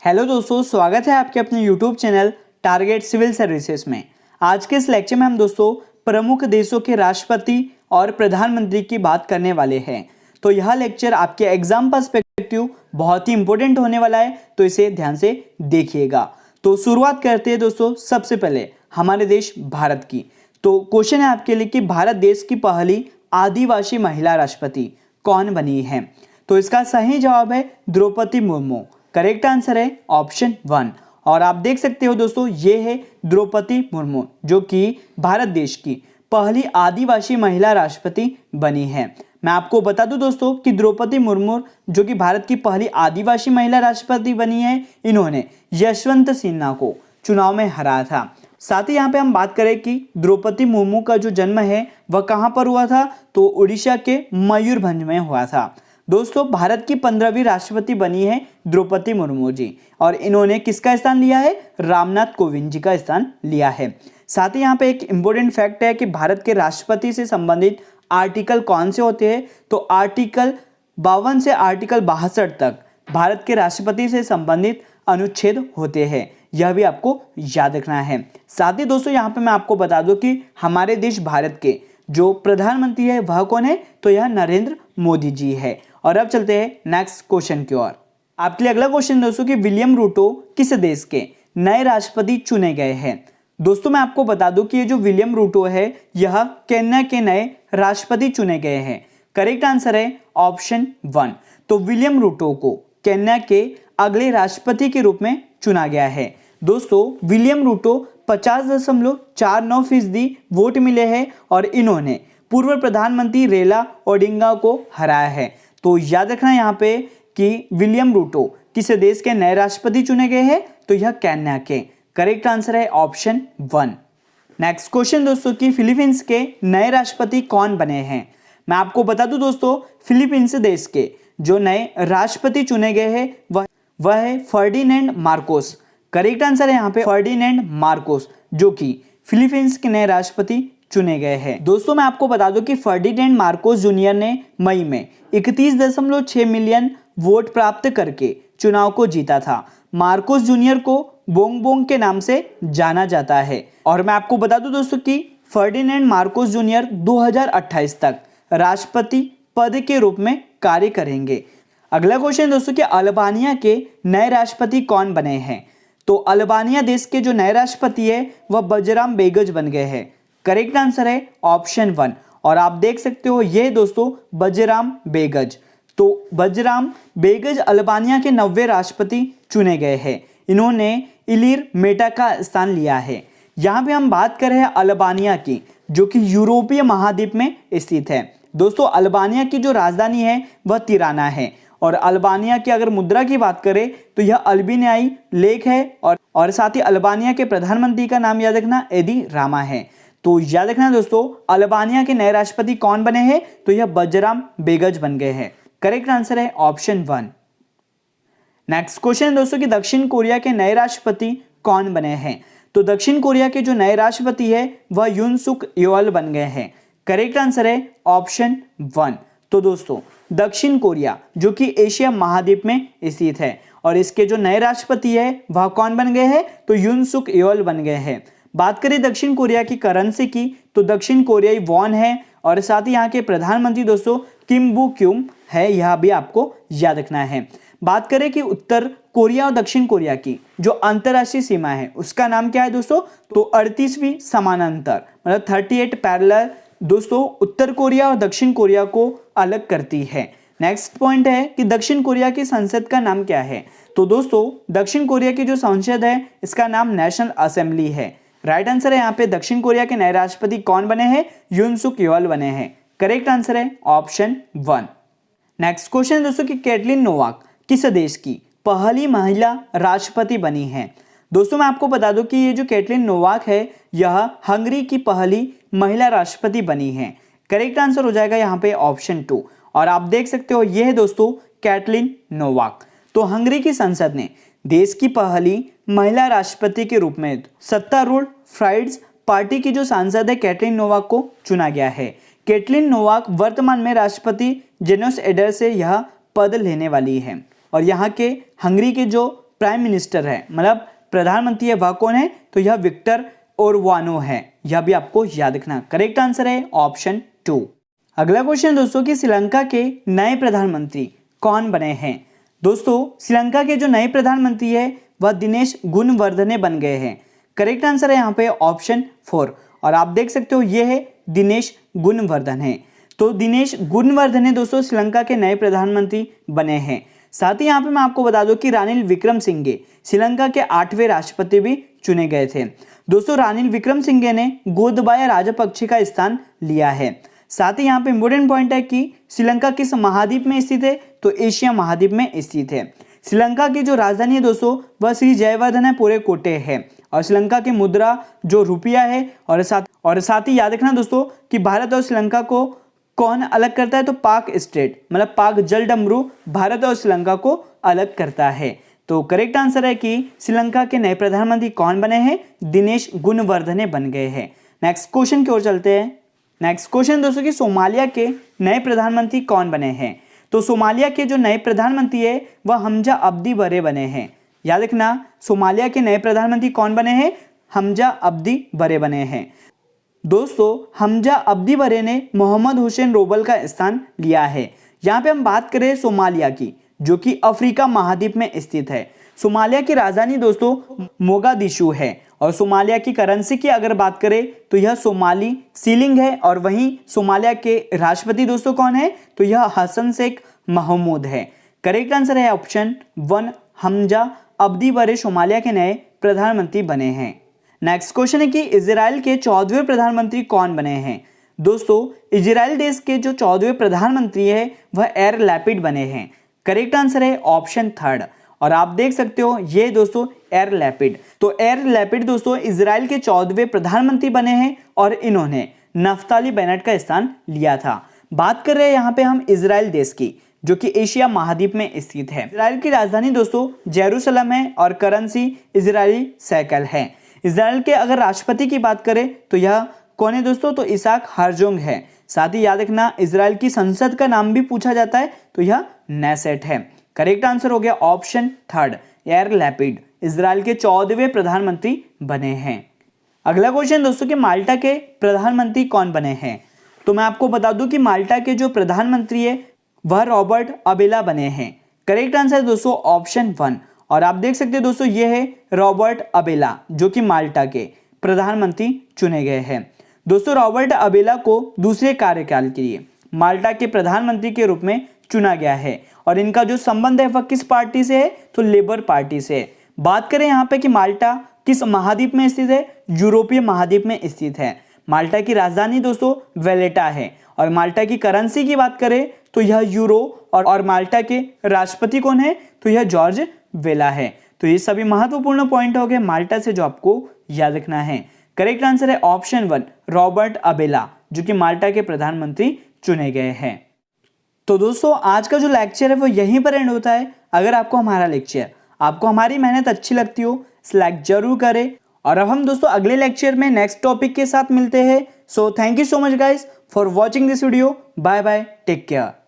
Hello दोस्तों, स्वागत है आपके अपने YouTube channel target civil services में। आज के इस लेक्चर में हम दोस्तों प्रमुख देशों के राष्ट्रपति और प्रधानमंत्री की बात करने वाले हैं। तो यह लेक्चर आपके एग्जाम पर्सपेक्टिव बहुत ही इंपॉर्टेंट होने वाला है, तो इसे ध्यान से देखिएगा। तो शुरुआत करते हैं दोस्तों सबसे पहले हमारे देश भारत की। तो क्वेश्चन है आपके लिए कि भारत देश की पहली आदिवासी महिला राष्ट्रपति कौन बनी है। तो इसका सही जवाब है द्रौपदी मुर्मू। करेक्ट आंसर है ऑप्शन 1। और आप देख सकते हो दोस्तों, ये है द्रौपदी मुर्मू जो कि भारत देश की पहली आदिवासी महिला राष्ट्रपति बनी है। मैं आपको बता दूं दोस्तों कि द्रौपदी मुर्मू जो कि भारत की पहली आदिवासी महिला राष्ट्रपति बनी है, इन्होंने यशवंत सिन्हा को चुनाव में हराया था। साथ ही यहाँ पे हम बात करें कि द्रौपदी मुर्मू का जो जन्म है वह कहाँ पर हुआ था, तो उड़ीसा के मयूरभंज में हुआ था। दोस्तों भारत की 15वीं राष्ट्रपति बनी है द्रौपदी मुर्मू जी, और इन्होंने किसका स्थान लिया है, रामनाथ कोविंद जी का स्थान लिया है। साथ ही यहाँ पे एक इंपॉर्टेंट फैक्ट है कि भारत के राष्ट्रपति से संबंधित आर्टिकल कौन से होते हैं, तो आर्टिकल 52 से आर्टिकल 62 तक भारत के राष्ट्रपति से संबंधित अनुच्छेद होते हैं। यह भी आपको याद रखना है। साथ ही दोस्तों यहाँ पे मैं आपको बता दूं कि हमारे देश भारत के जो प्रधानमंत्री है वह कौन है, तो यह नरेंद्र मोदी जी है। और अब चलते हैं नेक्स्ट क्वेश्चन की ओर। आपके लिए अगला क्वेश्चन दोस्तों कि विलियम रूटो किस देश के नए राष्ट्रपति चुने गए हैं। दोस्तों मैं आपको बता दूं कि ये जो विलियम रूटो है यह केन्या के नए राष्ट्रपति चुने गए हैं। करेक्ट आंसर है ऑप्शन 1। तो विलियम रूटो को केन्या के अगले राष्ट्रपति के रूप में चुना गया है। दोस्तों विलियम रूटो 50.49% वोट मिले हैं और इन्होंने पूर्व प्रधानमंत्री रेला ओडिंगा को हराया है। तो याद रखना यहाँ पे कि विलियम रूटो किस देश के नए राष्ट्रपति चुने गए हैं, तो यह केन्या के। करेक्ट आंसर है ऑप्शन 1। नेक्स्ट क्वेश्चन दोस्तों कि फिलीपींस के नए राष्ट्रपति कौन बने हैं। मैं आपको बता दूं दोस्तों, फिलीपींस देश के जो नए राष्ट्रपति चुने गए हैं वह है फर्डिनेंड मार्कोस। करेक्ट आंसर है यहाँ पे फर्डिनेंड मार्कोस जो कि फिलीपींस के नए राष्ट्रपति चुने गए हैं। दोस्तों मैं आपको बता दूं कि फर्डिनेंड मार्कोस जूनियर ने मई में 31.6 मिलियन वोट प्राप्त करके चुनाव को जीता था। मार्कोस जूनियर को बोंग बोंग के नाम से जाना जाता है। और मैं आपको बता दूं दोस्तों कि फर्डिनेंड मार्कोस जूनियर 2028 तक राष्ट्रपति पद के रूप में कार्य करेंगे। अगला क्वेश्चन दोस्तों कि अल्बानिया के नए राष्ट्रपति कौन बने हैं। तो अल्बानिया देश के जो नए राष्ट्रपति है वह बजराम बेगज बन गए हैं। करेक्ट आंसर है ऑप्शन 1। और आप देख सकते हो ये दोस्तों बजराम बेगज। तो बजराम बेगज अल्बानिया के 90वें राष्ट्रपति चुने गए हैं। इन्होंने इलिर मेटा का स्थान लिया है। यहाँ पे हम बात कर रहे हैं अल्बानिया की जो कि यूरोपीय महाद्वीप में स्थित है। दोस्तों अल्बानिया की जो राजधानी है वह तिराना है। और अल्बानिया की अगर मुद्रा की बात करें तो यह अल्बानियाई लेख है। और साथ ही अल्बानिया के प्रधानमंत्री का नाम याद रखना एदी रामा है। तो याद रखना दोस्तों अल्बानिया के नए राष्ट्रपति कौन बने हैं, तो यह बजराम बेगज बन गए हैं। करेक्ट आंसर है ऑप्शन 1। नेक्स्ट क्वेश्चन है दोस्तों कि दक्षिण कोरिया के नए राष्ट्रपति कौन बने हैं। तो दक्षिण कोरिया के जो नए राष्ट्रपति है वह यून सुक योल बन गए हैं। करेक्ट आंसर है ऑप्शन 1। तो दोस्तों दक्षिण कोरिया जो कि एशिया महाद्वीप में स्थित है और इसके जो नए राष्ट्रपति है वह कौन बन गए हैं, तो यून सुक योल बन गए हैं। बात करें दक्षिण कोरिया की करेंसी की तो दक्षिण कोरियाई वॉन है। और साथ ही यहाँ के प्रधानमंत्री दोस्तों किम बू क्यूम है, यह भी आपको याद रखना है। बात करें कि उत्तर कोरिया और दक्षिण कोरिया की जो अंतरराष्ट्रीय सीमा है उसका नाम क्या है दोस्तों, तो 38वीं समानांतर मतलब 38 पैरेलल दोस्तों उत्तर कोरिया और दक्षिण कोरिया को अलग करती है। नेक्स्ट पॉइंट है कि दक्षिण कोरिया की संसद का नाम क्या है। तो दोस्तों दक्षिण कोरिया की जो संसद है इसका नाम नेशनल असेंबली है। राइट आंसर है यहाँ पे दक्षिण कोरिया के नए राष्ट्रपति कौन बने हैं, यून सुक योल बने हैं। करेक्ट आंसर है ऑप्शन 1। नेक्स्ट क्वेश्चन है दोस्तों कि कैटलिन नोवाक किस देश की पहली महिला राष्ट्रपति बनी है। दोस्तों मैं आपको बता दूं कि ये जो कैटलिन नोवाक है यह हंगरी की पहली महिला राष्ट्रपति बनी है। करेक्ट आंसर हो जाएगा यहाँ पे ऑप्शन 2। और आप देख सकते हो ये है दोस्तों कैटलिन नोवाक। तो हंगरी की संसद ने देश की पहली महिला राष्ट्रपति के रूप में सत्तारूढ़ फ्राइड्स पार्टी की जो सांसद है कैटलिन नोवाक को चुना गया है। कैटलिन नोवाक वर्तमान में राष्ट्रपति जेनोस एडर से यह पद लेने वाली है। और यहाँ के हंगरी के जो प्राइम मिनिस्टर है, मतलब प्रधानमंत्री है, वह कौन है? तो यह विक्टर ओरबानो है। यह भी आपको याद रखना। करेक्ट आंसर है ऑप्शन 2। अगला क्वेश्चन दोस्तों कि श्रीलंका के नए प्रधानमंत्री कौन बने हैं? दोस्तों श्रीलंका के जो नए प्रधानमंत्री है वह दिनेश गुणवर्धने बन गए हैं। करेक्ट आंसर है यहाँ पे ऑप्शन 4। और आप देख सकते हो ये है दिनेश गुणवर्धने। तो दिनेश गुणवर्धने दोस्तों श्रीलंका के नए प्रधानमंत्री बने हैं। साथ ही यहाँ पे मैं आपको बता दूं कि रानिल विक्रमसिंघे श्रीलंका के 8वें राष्ट्रपति भी चुने गए थे। दोस्तों रानिल विक्रमसिंघे ने गोतबाया राजपक्षे का स्थान लिया है। साथ ही यहाँ पे इंपोर्टेंट पॉइंट है कि श्रीलंका किस महाद्वीप में स्थित है? तो एशिया महाद्वीप में स्थित है। श्रीलंका की जो राजधानी है दोस्तों वह श्री जयवर्धनेपुरे कोटे है। और श्रीलंका की मुद्रा जो रुपया है। और साथ ही याद रखना दोस्तों कि भारत और श्रीलंका को कौन अलग करता है? तो पाक स्टेट, मतलब पाक जलडमरू भारत और श्रीलंका को अलग करता है। तो करेक्ट आंसर है कि श्रीलंका के नए प्रधानमंत्री कौन बने हैं? दिनेश गुणवर्धने बन गए हैं। नेक्स्ट क्वेश्चन की ओर चलते हैं। नेक्स्ट क्वेश्चन दोस्तों कि सोमालिया के नए प्रधानमंत्री कौन बने हैं? तो सोमालिया के जो नए प्रधानमंत्री है वह हमजा अब्दी बरे बने हैं। याद रखना सोमालिया के नए प्रधानमंत्री कौन बने हैं? हमजा अब्दी बरे बने हैं। दोस्तों हमजा अब्दी बरे ने मोहम्मद हुसैन रोबल का स्थान लिया है। यहाँ पे हम बात करें सोमालिया की, जो कि अफ्रीका महाद्वीप में स्थित है। सोमालिया की राजधानी दोस्तों मोगादिशु है। और सोमालिया की करेंसी की अगर बात करें तो यह सोमाली सीलिंग है। और वहीं सोमालिया के राष्ट्रपति दोस्तों कौन है? तो यह हसन शेख महमूद है। करेक्ट आंसर है ऑप्शन 1, हमजा अब्दी बरे सोमालिया के नए प्रधानमंत्री बने हैं। नेक्स्ट क्वेश्चन है कि इजराइल के 14वें प्रधानमंत्री कौन बने हैं? दोस्तों इजराइल देश के जो 14वें प्रधानमंत्री है वह याइर लैपिड बने हैं। करेक्ट आंसर है ऑप्शन 3। और आप देख सकते हो ये दोस्तों याइर लैपिड। तो याइर लैपिड दोस्तों इजराइल के 14वें प्रधानमंत्री बने हैं और इन्होंने नफ्ताली बेनेट का स्थान लिया था। बात कर रहे हैं यहाँ पे हम इजराइल देश की, जो कि एशिया महाद्वीप में स्थित है। इजराइल की राजधानी दोस्तों जेरूसलम है और करेंसी इजरायली शेकेल है। इजराइल के अगर राष्ट्रपति की बात करें तो यह कौन है दोस्तों? तो इसाक हर्जोग है। साथ ही याद रखना इजराइल की संसद का नाम भी पूछा जाता है, तो यह नेसेट है। करेक्ट आंसर हो गया ऑप्शन 3, याइर लैपिड इजराइल के 14वें प्रधानमंत्री बने हैं। अगला क्वेश्चन दोस्तों कि माल्टा के प्रधानमंत्री कौन बने हैं? तो मैं आपको बता दूं कि माल्टा के जो प्रधानमंत्री है वह रॉबर्ट अबेला बने हैं। करेक्ट आंसर दोस्तों ऑप्शन 1। और आप देख सकते हैं दोस्तों ये है रॉबर्ट अबेला, जो कि माल्टा के प्रधानमंत्री चुने गए हैं। दोस्तों रॉबर्ट अबेला को दूसरे कार्यकाल के लिए माल्टा के प्रधानमंत्री के रूप में चुना गया है। और इनका जो संबंध है वह किस पार्टी से है? तो लेबर पार्टी से है। बात करें यहाँ पे कि माल्टा किस महाद्वीप में स्थित है? यूरोपीय महाद्वीप में स्थित है। माल्टा की राजधानी दोस्तों वेलेटा है। और माल्टा की करेंसी की बात करें तो यह यूरो। और माल्टा के राष्ट्रपति कौन है? तो यह जॉर्ज वेला है। तो ये सभी महत्वपूर्ण पॉइंट हो गए माल्टा से जो आपको याद रखना है। करेक्ट आंसर है ऑप्शन 1, रॉबर्ट अबेला, जो कि माल्टा के प्रधानमंत्री चुने गए हैं। तो दोस्तों आज का जो लेक्चर है वो यहीं पर एंड होता है। अगर आपको हमारा लेक्चर, आपको हमारी मेहनत अच्छी लगती हो, लाइक जरूर करें। और अब हम दोस्तों अगले लेक्चर में नेक्स्ट टॉपिक के साथ मिलते हैं। So thank you so much guys for watching this video. Bye bye, take care.